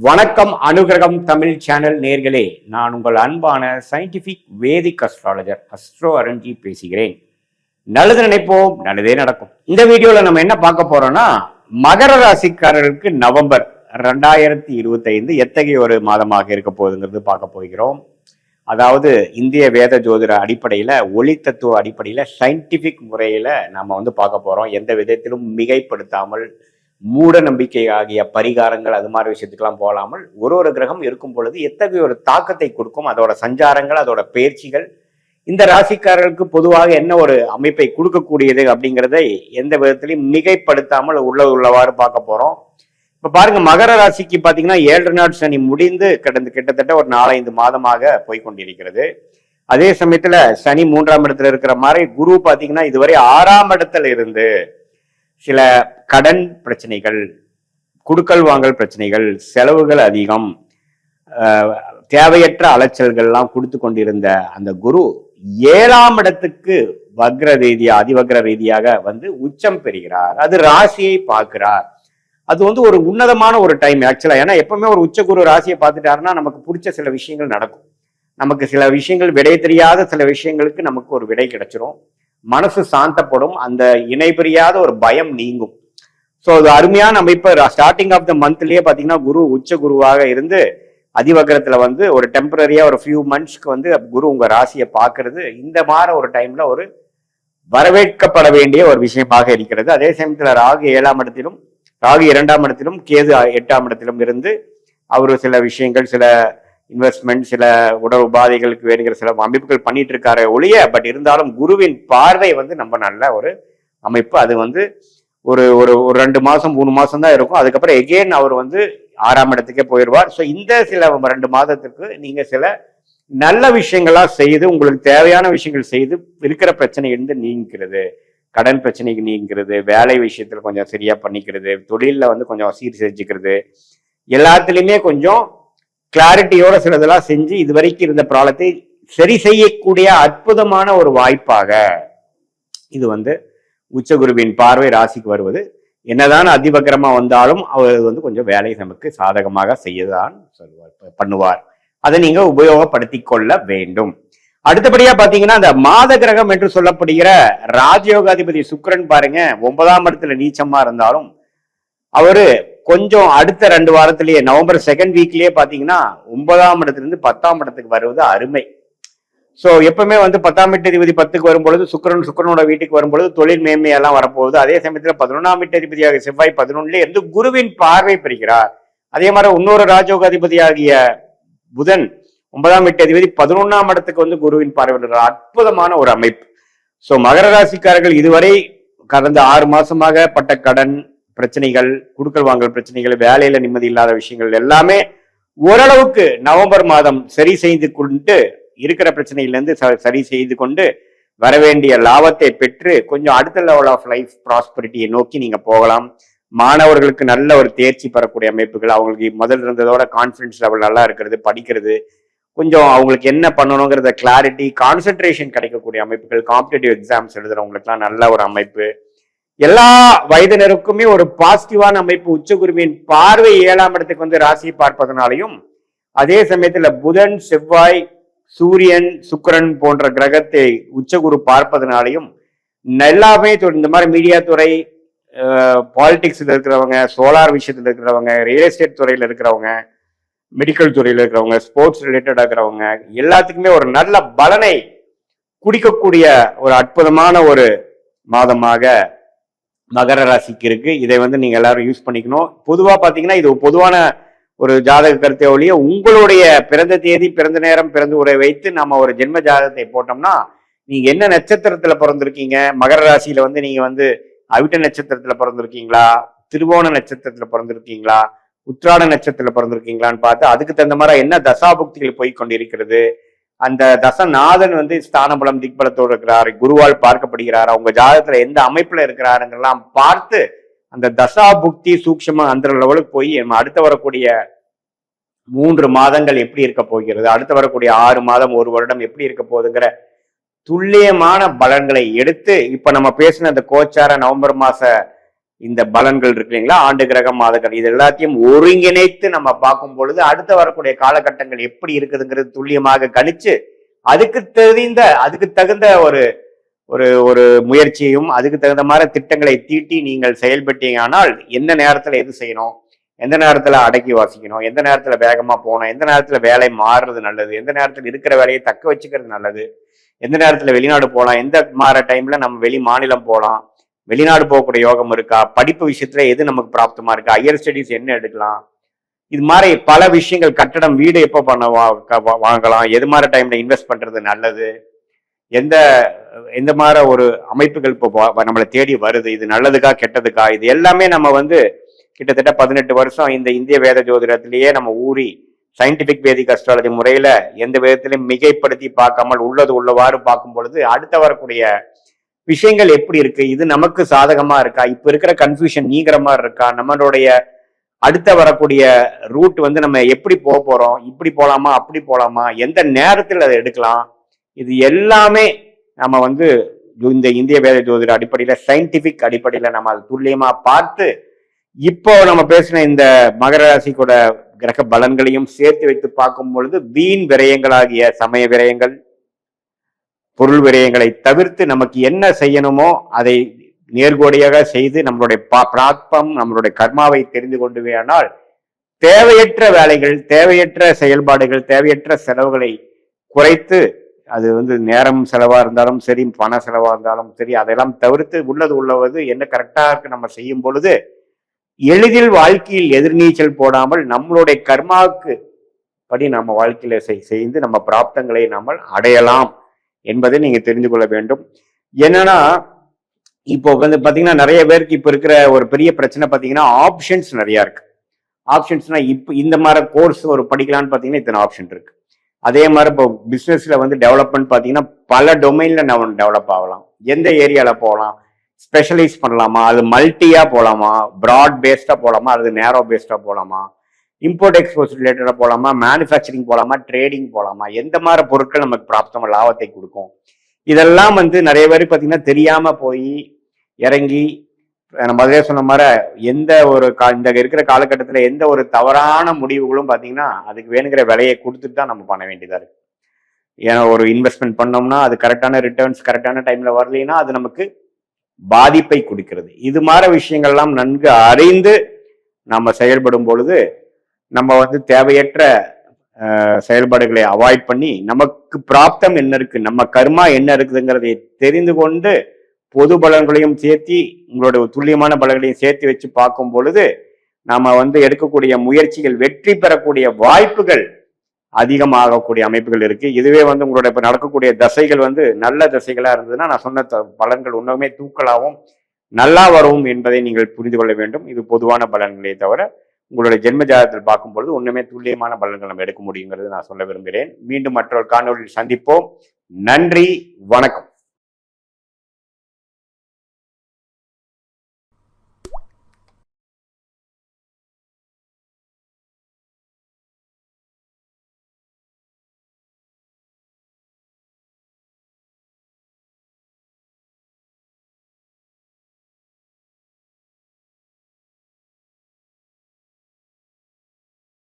வணக்கம். அனுகிரகம் தமிழ் சேனல் நேர்களே, நான் உங்கள் அன்பான சயின்டிபிக் வேதிக் அஸ்ட்ராலஜர் அஸ்ட்ரோ அருண்ஜி பேசுகிறேன். நல்லது நினைப்போம், நல்லதே நடக்கும். இந்த வீடியோல நம்ம என்ன பார்க்க போறோம்னா, மகர ராசிக்காரர்களுக்கு நவம்பர் 2025 எத்தகைய ஒரு மாதமாக இருக்க போகுதுங்கிறது பார்க்க போகிறோம். அதாவது இந்திய வேத ஜோதிட அடிப்படையில, ஒளி தத்துவ அடிப்படையில, சயின்டிபிக் முறையில நம்ம பார்க்க போறோம். எந்த விதத்திலும் மிகைப்படுத்தாமல், மூட நம்பிக்கை ஆகிய பரிகாரங்கள் அது மாதிரி விஷயத்துக்கெல்லாம் போகாமல் ஒரு கிரகம் இருக்கும் பொழுது எத்தகைய ஒரு தாக்கத்தை கொடுக்கும், அதோட சஞ்சாரங்கள், அதோட பயிற்சிகள் இந்த ராசிக்காரர்களுக்கு பொதுவாக என்ன ஒரு அமைப்பை கொடுக்கக்கூடியது அப்படிங்கிறதை எந்த விதத்திலையும் மிகைப்படுத்தாமல் உள்ளவாறு பார்க்க போறோம். இப்ப பாருங்க, மகர ராசிக்கு பாத்தீங்கன்னா 7 நாள் சனி முடிந்து கிட்டத்தட்ட ஒரு 4-5 மாதமாக போய்கொண்டிருக்கிறது. அதே சமயத்துல சனி 3ஆம் இடத்துல இருக்கிற மாதிரி, குரு பாத்தீங்கன்னா இதுவரை 6ஆம் இடத்துல இருந்து சில கடன் பிரச்சனைகள், குடுக்கல் வாங்கல் பிரச்சனைகள், செலவுகள் அதிகம், தேவையற்ற அலைச்சல்கள்லாம் கொடுத்து கொண்டிருந்த அந்த குரு 7ஆம் இடத்துக்கு வக்ர ரீதியா, அதிவக்ர ரீதியாக உச்சம் பெறுகிறார். அது ராசியை பார்க்கிறார். அது ஒரு உன்னதமான ஒரு டைம் ஆக்சுவலா. ஏன்னா எப்பவுமே ஒரு உச்ச குரு ராசியை பார்த்துட்டாருன்னா நமக்கு பிடிச்ச சில விஷயங்கள் நடக்கும். நமக்கு சில விஷயங்கள் விடை தெரியாத சில விஷயங்களுக்கு நமக்கு ஒரு விடை கிடைச்சிரும். மனசு சாந்தப்படும். அந்த இணை பிரியாத ஒரு பயம் நீங்கும். ஸோ அது அருமையான அமைப்பு. ஸ்டார்டிங் ஆஃப் த மந்த்லயே பாத்தீங்கன்னா குரு உச்ச குருவாக இருந்து அதிவக்ரத்துல ஒரு டெம்பரரியா ஒரு ஃபியூ மந்த்ஸ்க்கு குரு உங்க ராசியை பார்க்கறது இந்த மாதிரி ஒரு டைம்ல ஒரு வரவேற்கப்பட வேண்டிய ஒரு விஷயமாக இருக்கிறது. அதே சமயத்துல ராகு 7ஆம் இடத்திலும், ராகு 2ஆம் இடத்திலும், கேது 8ஆம் இடத்திலும் இருந்து அவரு சில விஷயங்கள், சில இன்வெஸ்ட்மெண்ட், சில உடல் உபாதைகளுக்கு வேணுங்கிற சில அமைப்புகள் பண்ணிட்டு இருக்காரு ஒழிய, பட் இருந்தாலும் குருவின் பார்வை நம்ம நல்ல ஒரு அமைப்பு. அது ஒரு ஒரு 2 மாசம் 3 மாசம் தான் இருக்கும். அதுக்கப்புறம் எகெயின் அவர் 6ஆம் இடத்துக்கே போயிடுவார். ஸோ இந்த சில 2 மாதத்துக்கு நீங்க சில நல்ல விஷயங்களா செய்து, உங்களுக்கு தேவையான விஷயங்கள் செய்து இருக்கிற பிரச்சனையிலிருந்து நீங்கிறது, கடன் பிரச்சனைக்கு நீங்கிறது, வேலை விஷயத்துல கொஞ்சம் சரியா பண்ணிக்கிறது, தொழில கொஞ்சம் சீர் செஞ்சுக்கிறது, எல்லாத்துலயுமே கொஞ்சம் கிளாரிட்டியோட சிலதெல்லாம் செஞ்சு இதுவரைக்கும் இருந்த ப்ராப்ளத்தை சரி செய்யக்கூடிய அற்புதமான ஒரு வாய்ப்பாக இது உச்சகுருவின் பார்வை ராசிக்கு வருவது. என்னதான் அதிவக்ரமா வந்தாலும் அவர் கொஞ்சம் வேலை நமக்கு சாதகமாக செய்யதான் பண்ணுவார். அதை நீங்க உபயோகப்படுத்தி கொள்ள வேண்டும். அடுத்தபடியா பாத்தீங்கன்னா, அந்த மாத கிரகம் என்று சொல்லப்படுகிற ராஜயோகாதிபதி சுக்கிரன் பாருங்க, 9ஆம் இடத்துல நீச்சமா இருந்தாலும் அவரு கொஞ்சம் அடுத்த 2 வாரத்திலேயே, நவம்பர் 2nd வீக்லயே பாத்தீங்கன்னா 9ஆம் இடத்துல இருந்து 10ஆம் இடத்துக்கு வருவது அருமை. சோ எப்பவுமே 10ஆம் வீட்டதிபதி 10க்கு வரும்பொழுது, சுக்கிரனோட வீட்டுக்கு வரும்பொழுது தொழில் மேன்மையெல்லாம் வரப்போகுது. அதே சமயத்துல 11ஆம் வீட்டதிபதியாக செவ்வாய் 11ல இருந்து குருவின் பார்வை பெறுகிறார். அதே மாதிரி இன்னொரு ராஜயோகாதிபதியாகிய புதன் 9ஆம் வீட்டதிபதி 11ஆம் இடத்துக்கு குருவின் பார்வை பெறுகிறார். அற்புதமான ஒரு அமைப்பு. சோ மகர ராசிக்காரர்கள் இதுவரை கடந்த 6 மாசமாக பட்ட கடன் பிரச்சனைகள், குடுக்கல் வாங்கல் பிரச்சனைகள், வேலையில நிம்மதி இல்லாத விஷயங்கள் எல்லாமே ஓரளவுக்கு நவம்பர் மாதம் சரி செய்து கொண்டு, இருக்கிற பிரச்சனையிலிருந்து சரி செய்து கொண்டு வரவேண்டிய லாபத்தை பெற்று கொஞ்சம் அடுத்த லெவல் ஆஃப் லைஃப் ப்ராஸ்பரிட்டியை நோக்கி நீங்க போகலாம். மாணவர்களுக்கு நல்ல ஒரு தேர்ச்சி பெறக்கூடிய அமைப்புகள், அவங்களுக்கு முதல்ல இருந்ததோட கான்ஃபிடன்ஸ் லெவல் நல்லா இருக்கிறது, படிக்கிறது, கொஞ்சம் அவங்களுக்கு என்ன பண்ணணுங்கிறத கிளாரிட்டி, கான்சென்ட்ரேஷன் கிடைக்கக்கூடிய அமைப்புகள், காம்படிட்டிவ் எக்ஸாம்ஸ் எழுதுறவங்களுக்குலாம் நல்ல ஒரு அமைப்பு. எல்லா வயதினருக்குமே ஒரு பாசிட்டிவான அமைப்பு. உச்சகுருவின் பார்வை 7ஆம் இடத்துக்கு ராசியை பார்ப்பதனாலையும், அதே சமயத்துல புதன், செவ்வாய், சூரியன், சுக்கிரன் போன்ற கிரகத்தை உச்சகுரு பார்ப்பதனாலையும் எல்லாமே இந்த மாதிரி மீடியா துறை, பாலிடிக்ஸ்ல இருக்கிறவங்க, சோலார் விஷயத்துல இருக்கிறவங்க, ரியல் எஸ்டேட் துறையில இருக்கிறவங்க, மெடிக்கல் துறையில இருக்கிறவங்க, ஸ்போர்ட்ஸ் ரிலேட்டடா இருக்கிறவங்க எல்லாத்துக்குமே ஒரு நல்ல பலனை குடிக்கக்கூடிய ஒரு அற்புதமான ஒரு மாதமாக மகர ராசிக்கு இருக்கு. இதை நீங்க எல்லாரும் யூஸ் பண்ணிக்கணும். பொதுவா பாத்தீங்கன்னா இது பொதுவான ஒரு ஜாதக கருத்தை ஒழிய, உங்களுடைய பிறந்த தேதி, பிறந்த நேரம், பிறந்த உரை வைத்து நம்ம ஒரு ஜென்ம ஜாதகத்தை போட்டோம்னா, நீங்க என்ன நட்சத்திரத்துல பிறந்திருக்கீங்க, மகர ராசியில நீங்க அவிட்ட நட்சத்திரத்துல பிறந்திருக்கீங்களா, திருவோண நட்சத்திரத்துல பிறந்திருக்கீங்களா, உத்திராட நட்சத்திரத்துல பிறந்திருக்கீங்களான்னு பார்த்து அதுக்கு தகுந்த மாதிரி என்ன தசாபுக்திகள் போய் கொண்டிருக்கிறது, அந்த தசநாதன் ஸ்தானபலம் திக்பலத்தோடு இருக்கிறார், குருவால் பார்க்கப்படுகிறார், அவங்க ஜாதகத்துல எந்த அமைப்புல இருக்கிறாருங்கெல்லாம் பார்த்து அந்த தசா புக்தி சூக்ஷமா அந்த லெவலுக்கு போய் நம்ம அடுத்து வரக்கூடிய 3 மாதங்கள் எப்படி இருக்க போகிறது, அடுத்து வரக்கூடிய 6 மாதம் 1 வருடம் எப்படி இருக்க போகுதுங்கிற துல்லியமான பலன்களை எடுத்து, இப்ப நம்ம பேசின அந்த கோச்சார நவம்பர் மாச இந்த பலன்கள் இருக்கு இல்லைங்களா, ஆண்டு கிரகம் மாத கிரகம் இது எல்லாத்தையும் ஒருங்கிணைத்து நம்ம பார்க்கும் பொழுது அடுத்த வரக்கூடிய காலகட்டங்கள் எப்படி இருக்குதுங்கிறது துல்லியமாக கணிச்சு அதுக்கு தகுந்த ஒரு ஒரு ஒரு முயற்சியையும் அதுக்கு தகுந்த மாதிரி திட்டங்களை தீட்டி நீங்கள் செயல்பட்டீங்கன்னால் எந்த நேரத்துல எது செய்யணும், எந்த நேரத்துல அடக்கி வாசிக்கணும், எந்த நேரத்துல வேகமா போகணும், எந்த நேரத்துல வேலை மாறுறது நல்லது, எந்த நேரத்துல இருக்கிற வேலையை தக்க வச்சுக்கிறது நல்லது, எந்த நேரத்துல வெளிநாடு போகலாம், எந்த மாற டைம்ல நம்ம வெளி மாநிலம் போகலாம், வெளிநாடு போகக்கூடிய யோகம் இருக்கா, படிப்பு விஷயத்துல எது நமக்கு பிராப்தமா இருக்கா, ஹையர் ஸ்டடீஸ் என்ன எடுக்கலாம், இது மாதிரி பல விஷயங்கள், கட்டடம் வீடு எப்போ வாங்கலாம், எது மாதிரி டைம்ல இன்வெஸ்ட் பண்றது நல்லது, எந்த மாதிரி ஒரு அமைப்புகள் இப்போ நம்மளை தேடி வருது, இது நல்லதுக்கா கெட்டதுக்கா, இது எல்லாமே நம்ம வந்து கிட்டத்தட்ட 18 வருஷம் இந்த இந்திய வேத ஜோதிடத்திலேயே நம்ம ஊறி சயின்டிபிக் வேதிக் அஸ்ட்ராலஜி முறையில எந்த விதத்திலையும் மிகைப்படுத்தி பார்க்காமல் உள்ளது உள்ளவாறு பார்க்கும் பொழுது அடுத்த வரக்கூடிய விஷயங்கள் எப்படி இருக்கு, இது நமக்கு சாதகமா இருக்கா, இப்ப இருக்கிற கன்ஃபியூஷன் நீங்கிற மாதிரி இருக்கா, நம்மளுடைய அடுத்த வரக்கூடிய ரூட் வந்து நம்ம எப்படி போக போறோம், இப்படி போலாமா அப்படி போலாமா, எந்த நேரத்தில் அதை எடுக்கலாம், இது எல்லாமே நம்ம வந்து இந்த இந்திய வேத ஜோதிட அடிப்படையில சயின்டிபிக் அடிப்படையில நம்ம அது துல்லியமா பார்த்து இப்போ நம்ம பேசின இந்த மகர ராசிக்கூட கிரக பலன்களையும் சேர்த்து வைத்து பார்க்கும் பொழுது வீண் விரயங்களாகிய சமய விரயங்கள், பொருள் விரயங்களை தவிர்த்து நமக்கு என்ன செய்யணுமோ அதை நேர்கோடியாக செய்து நம்மளுடைய பிராப்தம் நம்மளுடைய கர்மாவை தெரிந்து கொண்டுவேயானால் தேவையற்ற வேலைகள், தேவையற்ற செயல்பாடுகள், தேவையற்ற செலவுகளை குறைத்து, அது வந்து நேரம் செலவா இருந்தாலும் சரி, பண செலவா இருந்தாலும் சரி, அதெல்லாம் தவிர்த்து உள்ளது என்ன கரெக்டா இருக்கு நம்ம செய்யும் பொழுது எளிதில் வாழ்க்கையில் எதிர்நீச்சல் போடாமல் நம்மளுடைய கர்மாவுக்கு படி நம்ம வாழ்க்கையில செய்து நம்ம பிராப்தங்களை நம்ம அடையலாம் என்பதை நீங்க தெரிந்து கொள்ள வேண்டும். என்னன்னா இப்போ வந்து பாத்தீங்கன்னா நிறைய பேருக்கு இப்ப இருக்கிற ஒரு பெரிய பிரச்சனை பாத்தீங்கன்னா ஆப்ஷன்ஸ் நிறைய இருக்கு. ஆப்ஷன்ஸ்னா இப்ப இந்த மாதிரி கோர்ஸ் ஒரு படிக்கலான்னு பாத்தீங்கன்னா இத்தனை ஆப்ஷன் இருக்கு. அதே மாதிரி இப்போ பிசினஸ்ல வந்து டெவலப்மெண்ட் பாத்தீங்கன்னா பல டொமைன்ல நம்ம டெவலப் ஆகலாம். எந்த ஏரியால போகலாம், ஸ்பெஷலைஸ் பண்ணலாமா, அது மல்டியா போகலாமா, ப்ராட் பேஸ்டா போகலாமா, அது நேரோ பேஸ்டா போகலாமா, இம்போர்ட் எக்ஸ்போர்ட் ரிலேட்டடா போகலாமா, மேனுஃபேக்சரிங் போகலாமா, ட்ரேடிங் போகலாமா, எந்த மாதிரி பொருட்கள் நமக்கு பிராப்தமா லாபத்தை கொடுக்கும், இதெல்லாம் வந்து நிறைய பேருக்கு பார்த்தீங்கன்னா தெரியாம போய் இறங்கி நம்ம முதலே சொன்ன மாதிரி எந்த ஒரு இந்த இருக்கிற காலகட்டத்தில் எந்த ஒரு தவறான முடிவுகளும் பார்த்தீங்கன்னா அதுக்கு வேணுங்கிற விலையை கொடுத்துட்டு தான் நம்ம பண்ண வேண்டியதா இருக்கு. ஏன்னா ஒரு இன்வெஸ்ட்மெண்ட் பண்ணோம்னா அது கரெக்டான ரிட்டர்ன்ஸ் கரெக்டான டைம்ல வரலைன்னா அது நமக்கு பாதிப்பை கொடுக்கிறது. இது மாதிரி விஷயங்கள்லாம் நன்கு அறிந்து நம்ம செயல்படும் பொழுது நம்ம வந்து தேவையற்ற செயல்பாடுகளை அவாய்ட் பண்ணி நமக்கு பிராப்தம் என்ன இருக்கு, நம்ம கர்மா என்ன இருக்குதுங்கிறதை தெரிந்து கொண்டு பொது பலன்களையும் சேர்த்தி உங்களோட துல்லியமான பலன்களையும் சேர்த்து வச்சு பார்க்கும் பொழுது நாம வந்து எடுக்கக்கூடிய முயற்சிகள் வெற்றி பெறக்கூடிய வாய்ப்புகள் அதிகமாகக்கூடிய அமைப்புகள் இருக்கு. இதுவே வந்து உங்களோட இப்ப நடக்கக்கூடிய தசைகள் வந்து நல்ல தசைகளா இருந்ததுன்னா நான் சொன்ன பலன்கள் உண்மையுமே தூக்கலாகவும் நல்லா வரவும் என்பதை நீங்கள் புரிந்து கொள்ள வேண்டும். இது பொதுவான பலன்களே தவிர உங்களுடைய ஜென்ம ஜாதகத்தில் பார்க்கும் பொழுது உண்மையுமே துல்லியமான பலன்கள் நம்ம எடுக்க முடியுங்கிறது நான் சொல்ல விரும்புகிறேன். மீண்டும் மற்றொரு காணொலியில் சந்திப்போம். நன்றி, வணக்கம்.